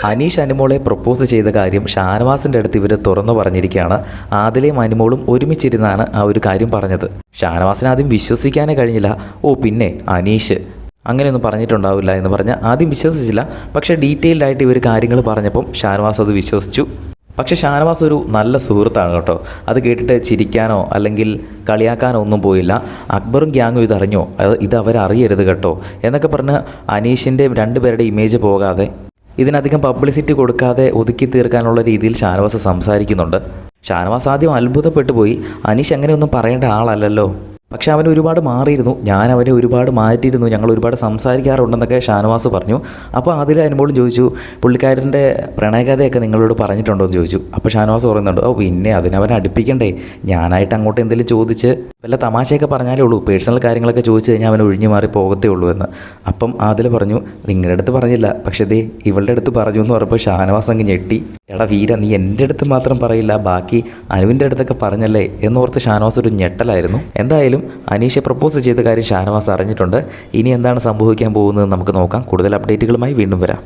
അനീഷ് അനുമോളെ പ്രപ്പോസ് ചെയ്ത കാര്യം ഷാനവാസിൻ്റെ അടുത്ത് ഇവർ തുറന്നു പറഞ്ഞിരിക്കുകയാണ്. ആദിലയും അനുമോളും ഒരുമിച്ചിരുന്നാണ് ആ ഒരു കാര്യം പറഞ്ഞത്. ഷാനവാസിന് ആദ്യം വിശ്വസിക്കാനേ കഴിഞ്ഞില്ല. ഓ പിന്നെ അനീഷ് അങ്ങനെയൊന്നും പറഞ്ഞിട്ടുണ്ടാവില്ല എന്ന് പറഞ്ഞ് ആദ്യം വിശ്വസിച്ചില്ല. പക്ഷേ ഡീറ്റെയിൽഡ് ആയിട്ട് ഇവർ കാര്യങ്ങൾ പറഞ്ഞപ്പം ഷാനവാസ് അത് വിശ്വസിച്ചു. പക്ഷേ ഷാനവാസ് ഒരു നല്ല സുഹൃത്താണ് കേട്ടോ. അത് കേട്ടിട്ട് ചിരിക്കാനോ അല്ലെങ്കിൽ കളിയാക്കാനോ ഒന്നും പോയില്ല. അക്ബറും ഗ്യാങ്ങും ഇതറിഞ്ഞോ, ഇത് അവരറിയരുത് കേട്ടോ എന്നൊക്കെ പറഞ്ഞ് അനീഷിൻ്റെ രണ്ടുപേരുടെ ഇമേജ് പോകാതെ ഇതിനധികം പബ്ലിസിറ്റി കൊടുക്കാതെ ഒതുക്കി തീർക്കാനുള്ള രീതിയിൽ ഷാനവാസ് സംസാരിക്കുന്നുണ്ട്. ഷാനവാസ് ആദ്യം അത്ഭുതപ്പെട്ടു പോയി. അനീഷ് അങ്ങനെയൊന്നും പറയേണ്ട ആളല്ലല്ലോ. പക്ഷെ അവൻ ഒരുപാട് മാറിയിരുന്നു, ഞാൻ അവനെ ഒരുപാട് മാറ്റിയിരുന്നു, ഞങ്ങൾ ഒരുപാട് സംസാരിക്കാറുണ്ടെന്നൊക്കെ ഷാനവാസ് പറഞ്ഞു. അപ്പോൾ അതിൽ അനുമോളും ചോദിച്ചു, പുള്ളിക്കാരൻ്റെ പ്രണയകഥയൊക്കെ നിങ്ങളോട് പറഞ്ഞിട്ടുണ്ടോ എന്ന് ചോദിച്ചു. അപ്പോൾ ഷാനവാസ് പറയുന്നുണ്ട്, ഓ പിന്നെ അതിനവനെ അടുപ്പിക്കണ്ടേ, ഞാനായിട്ട് അങ്ങോട്ട് എന്തെങ്കിലും ചോദിച്ച് വല്ല തമാശയൊക്കെ പറഞ്ഞാലേ ഉള്ളൂ, പേഴ്സണൽ കാര്യങ്ങളൊക്കെ ചോദിച്ചു കഴിഞ്ഞാൽ അവൻ ഒഴിഞ്ഞു മാറി പോകത്തേ ഉള്ളൂ എന്ന്. അപ്പം അതിൽ പറഞ്ഞു, നിങ്ങളുടെ അടുത്ത് പറഞ്ഞില്ല, പക്ഷേ ദേ ഇവളുടെ അടുത്ത് പറഞ്ഞു എന്ന് പറഞ്ഞപ്പോൾ ഷാനവാസ് അങ്ങ് ഞെട്ടി. എടാ വീര, നീ എൻ്റെ അടുത്ത് മാത്രം പറയില്ല, ബാക്കി അനുവിൻ്റെ അടുത്തൊക്കെ പറഞ്ഞല്ലേ എന്നോർത്ത് ഷാനവാസ് ഒരു ഞെട്ടലായിരുന്നു. എന്തായാലും അനീഷ് പ്രപ്പോസ് ചെയ്ത കാര്യം ഷാനവാസ് അറിഞ്ഞിട്ടുണ്ട്. ഇനി എന്താണ് സംഭവിക്കാൻ പോകുന്നത് നമുക്ക് നോക്കാം. കൂടുതൽ അപ്ഡേറ്റുകളുമായി വീണ്ടും വരാം.